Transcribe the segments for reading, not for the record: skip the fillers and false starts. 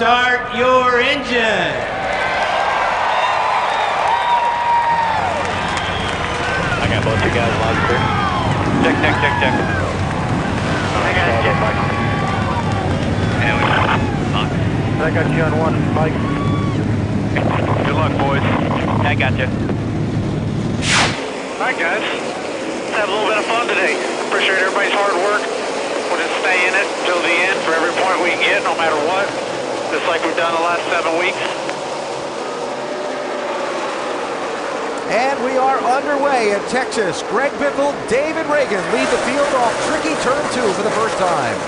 start your engine. I got both you guys loud and clear. Check. I got you. I got you on one, Mike. Good luck, boys. I got you. All right, guys. Let's have a little bit of fun today. Appreciate everybody's hard work. We'll just stay in it till the end for every point we can get, no matter what. Just like we've done the last 7 weeks. And we are underway at Texas. Greg Biffle, David Reagan lead the field off tricky turn 2 for the first time.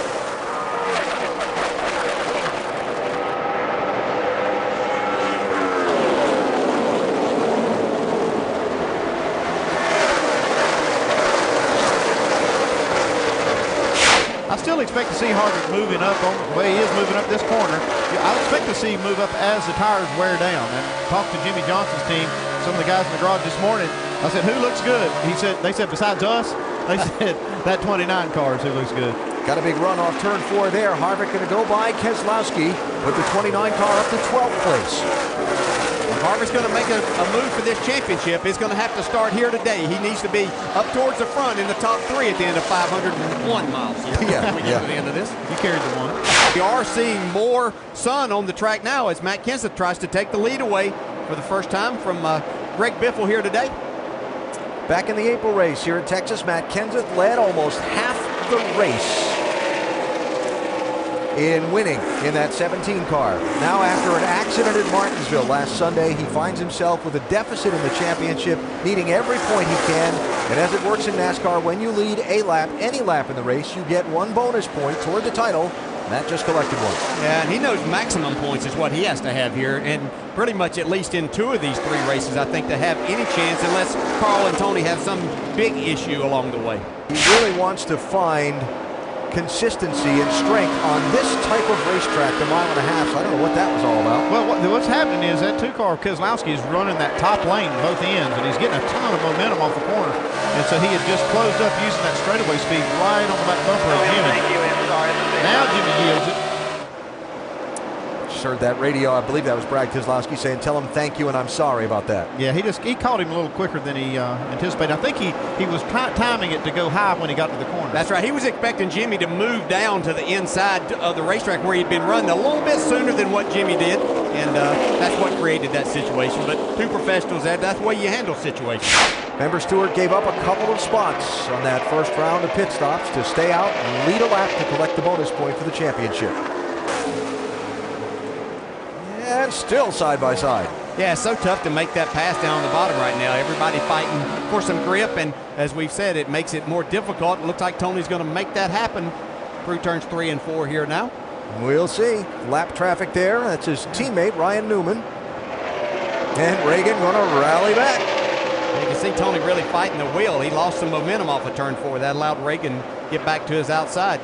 I still expect to see Harvick moving up on the way he is moving up this corner. I expect to see him move up as the tires wear down. And talked to Jimmie Johnson's team, some of the guys in the garage this morning. I said, who looks good? They said, besides us, they said that 29 car is who looks good. Got a big run off turn 4 there. Harvick going to go by Keselowski with the 29 car up to 12th place. Harvick's going to make a move for this championship. He's going to have to start here today. He needs to be up towards the front in the top 3 at the end of 501 miles. Yeah, we get to the end of this. You carried the one. We are seeing more sun on the track now as Matt Kenseth tries to take the lead away for the first time from Greg Biffle here today. Back in the April race here at Texas, Matt Kenseth led almost half the race in winning in that 17 car. Now, after an accident at Martinsville last Sunday, he finds himself with a deficit in the championship, needing every point he can. And as it works in NASCAR, when you lead a lap, any lap in the race, you get 1 bonus point toward the title. Matt just collected 1. Yeah, and he knows maximum points is what he has to have here, and pretty much at least in 2 of these 3 races, I think, to have any chance, unless Carl and Tony have some big issue along the way. He really wants to find consistency and strength on this type of racetrack, the 1.5 miles. So I don't know what that was all about. Well, what's happening is that 2-car Keselowski is running that top lane both ends, and he's getting a ton of momentum off the corner. And so he had just closed up using that straightaway speed right on the back bumper of Jimmie. Now Jimmie yields it. Just heard that radio. I believe that was Brad Keselowski saying, "Tell him thank you and I'm sorry about that." Yeah, he caught him a little quicker than he anticipated. I think he was timing it to go high when he got to the corner. That's right. He was expecting Jimmie to move down to the inside of the racetrack where he'd been running a little bit sooner than what Jimmie did, and that's what created that situation. But 2 professionals, that's the way you handle situations. Remember, Stewart gave up a couple of spots on that first round of pit stops to stay out and lead a lap to collect the bonus point for the championship. And still side by side. Yeah, it's so tough to make that pass down the bottom right now. Everybody fighting for some grip, and as we've said, it makes it more difficult. It looks like Tony's going to make that happen through turns 3 and 4 here now. We'll see. Lap traffic there. That's his teammate, Ryan Newman. And Reagan going to rally back. You can see Tony really fighting the wheel. He lost some momentum off of turn 4. That allowed Reagan to get back to his outside.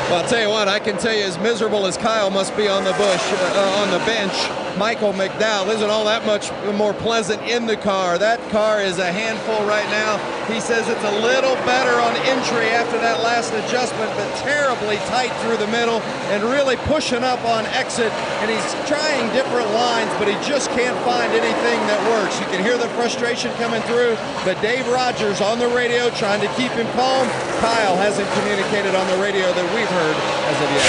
Well, I'll tell you what, I can tell you as miserable as Kyle must be on the on the bench, Michael McDowell isn't all that much more pleasant in the car. That car is a handful right now. He says it's a little better on entry after that last adjustment, but terribly tight through the middle and really pushing up on exit. And he's trying different lines, but he just can't find anything that works. You can hear the frustration coming through, but Dave Rogers on the radio trying to keep him calm. Kyle hasn't communicated on the radio that we've heard as of yet.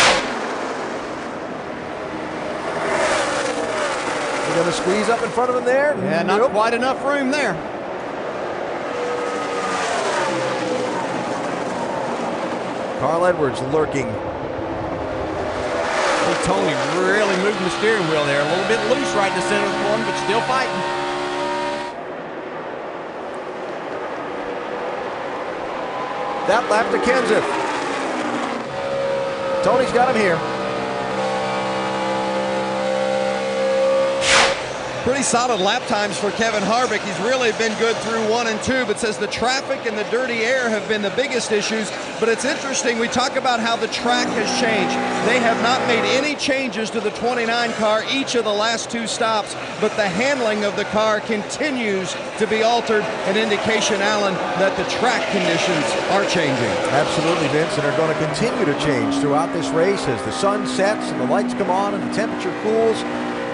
We're going to squeeze up in front of him there. Yeah, not quite enough room there. Carl Edwards lurking. Tony really moving the steering wheel there. A little bit loose right in the center of the corner, but still fighting. That lap to Kenseth. Tony's got him here. Pretty solid lap times for Kevin Harvick. He's really been good through 1 and 2, but says the traffic and the dirty air have been the biggest issues. But it's interesting, we talk about how the track has changed. They have not made any changes to the 29 car each of the last 2 stops, but the handling of the car continues to be altered, an indication, Alan, that the track conditions are changing. Absolutely, Vince, and are going to continue to change throughout this race as the sun sets and the lights come on and the temperature cools.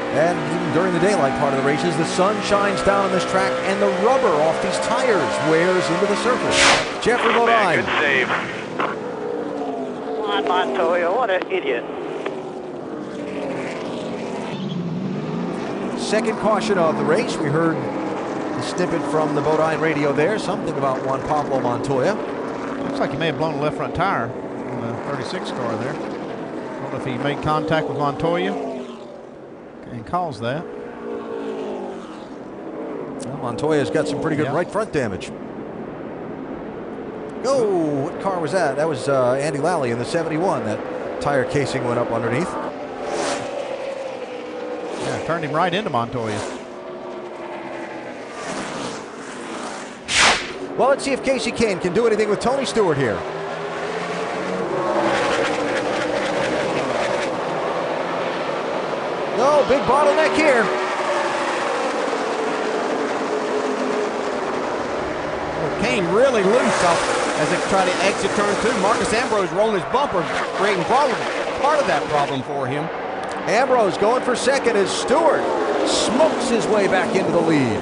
And even during the daylight part of the races, the sun shines down on this track and the rubber off these tires wears into the surface. Jeffrey Bodine. Good save. Come on, Montoya, what an idiot. Second caution of the race. We heard the snippet from the Bodine radio there, something about Juan Pablo Montoya. Looks like he may have blown the left front tire on the 36 car there. I don't know if he made contact with Montoya and caused that. Well, Montoya's got some pretty good right front damage. Oh, what car was that? That was Andy Lally in the 71. That tire casing went up underneath. Yeah, turned him right into Montoya. Well, let's see if Kasey Kahne can do anything with Tony Stewart here. No, big bottleneck here. Well, Kahne really loose off as they try to exit turn 2. Marcus Ambrose rolling his bumper, creating part of that problem for him. Ambrose going for second as Stewart smokes his way back into the lead.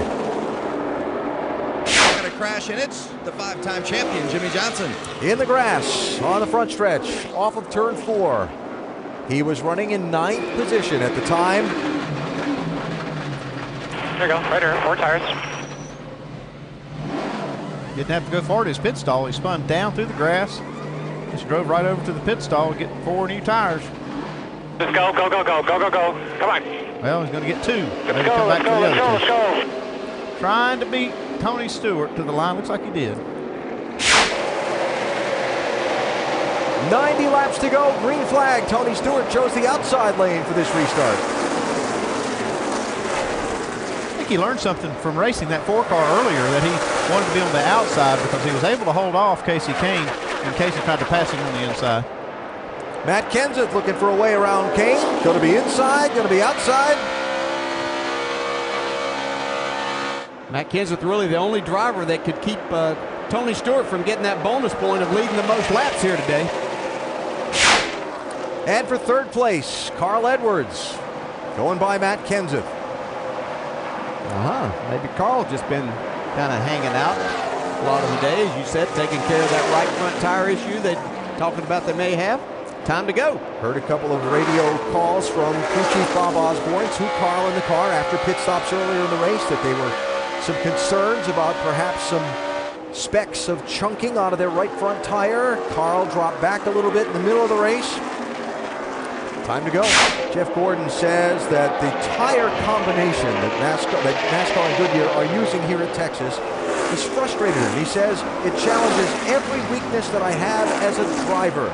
Got a crash, and it's the 5-time champion, Jimmie Johnson. In the grass on the front stretch off of turn 4. He was running in 9th position at the time. There you go, right here, 4 tires. Didn't have to go far to his pit stall. He spun down through the grass. Just drove right over to the pit stall to get 4 new tires. Let's go, go, go, go, go, go, go. Come on. Well, he's going to get 2. Let's go, let's go, let's go, let's go. Trying to beat Tony Stewart to the line. Looks like he did. 90 laps to go, green flag. Tony Stewart chose the outside lane for this restart. I think he learned something from racing that 4 car earlier, that he wanted to be on the outside because he was able to hold off Kasey Kahne and Kasey tried to pass him on the inside. Matt Kenseth looking for a way around Kahne. Going to be inside, going to be outside. Matt Kenseth really the only driver that could keep Tony Stewart from getting that bonus point of leading the most laps here today. And for 3rd place, Carl Edwards going by Matt Kenseth. Maybe Carl just been kind of hanging out a lot of the day, as you said, taking care of that right front tire issue that talking about they may have. Time to go. Heard a couple of radio calls from crew chief Bob Osborne to Carl in the car after pit stops earlier in the race that they were some concerns about perhaps some specks of chunking out of their right front tire. Carl dropped back a little bit in the middle of the race. Time to go. Jeff Gordon says that the tire combination that NASCAR and Goodyear are using here at Texas has frustrated him. He says it challenges every weakness that I have as a driver.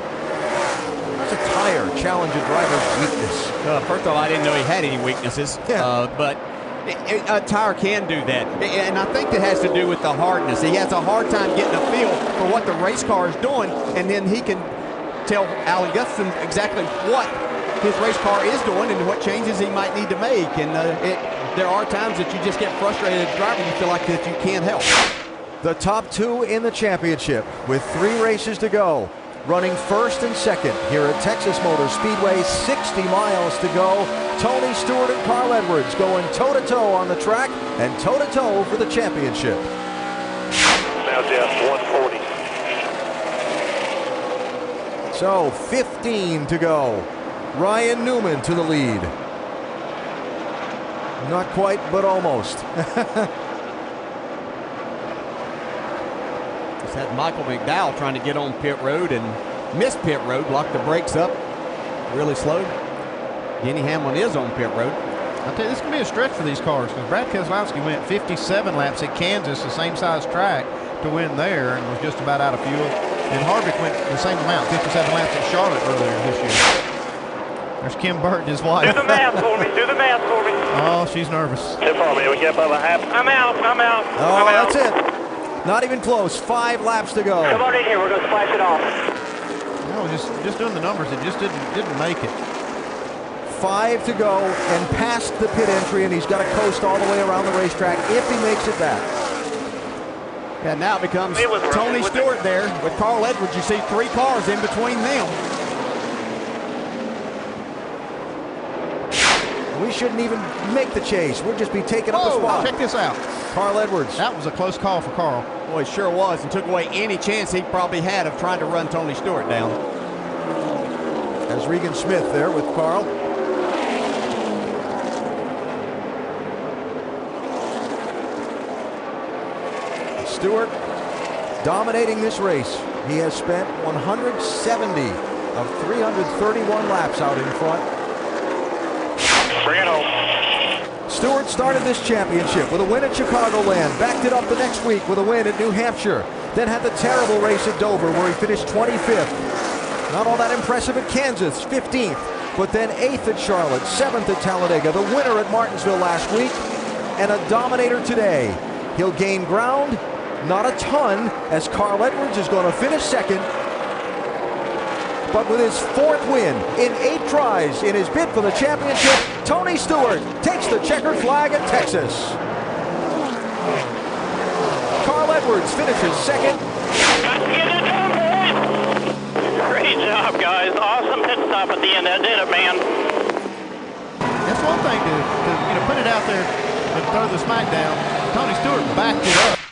How's a tire challenge a driver's weakness? First of all, I didn't know he had any weaknesses, but a tire can do that. And I think that has to do with the hardness. He has a hard time getting a feel for what the race car is doing, and then he can tell Alan Gustafson exactly what his race car is doing and what changes he might need to make. And there are times that you just get frustrated as a driver. You feel like that you can't help. The top 2 in the championship with 3 races to go. Running 1st and 2nd here at Texas Motor Speedway. 60 miles to go. Tony Stewart and Carl Edwards going toe-to-toe on the track and toe-to-toe for the championship. Now, Jeff, 140. So 15 to go. Ryan Newman to the lead. Not quite, but almost. Just had Michael McDowell trying to get on pit road and missed pit road, locked the brakes up, really slowed. Denny Hamlin is on pit road. I'll tell you, this can be a stretch for these cars because Brad Keselowski went 57 laps at Kansas, the same size track, to win there and was just about out of fuel. And Harvick went the same amount, 57 laps at Charlotte earlier this year. There's Kim Burton, his wife. Do the math for me. Do the math for me. Oh, she's nervous. Too far, man. We get above a half. I'm out. I'm out. Oh, I'm out. that's it. Not even close. 5 laps to go. Come on in here. We're going to splash it off. No, just doing the numbers. It just didn't make it. 5 to go and past the pit entry, and he's got to coast all the way around the racetrack if he makes it back. And now it becomes It was Tony rough. Stewart there with Carl Edwards. You see 3 cars in between them. We shouldn't even make the chase. We'll just be taking up a spot. Check this out. Carl Edwards. That was a close call for Carl. Boy, it sure was, and took away any chance he probably had of trying to run Tony Stewart down. As Regan Smith there with Carl. Stewart dominating this race. He has spent 170 of 331 laps out in front. Bring it home. Stewart started this championship with a win at Chicagoland, backed it up the next week with a win at New Hampshire, then had the terrible race at Dover where he finished 25th. Not all that impressive at Kansas, 15th, but then 8th at Charlotte, 7th at Talladega, the winner at Martinsville last week, and a dominator today. He'll gain ground, not a ton, as Carl Edwards is going to finish second. But with his 4th win in 8 tries in his bid for the championship, Tony Stewart takes the checkered flag at Texas. Carl Edwards finishes second. Great job, guys. Awesome pit stop at the end. That did it, man. That's one thing to put it out there and throw the smack down. Tony Stewart backed it up.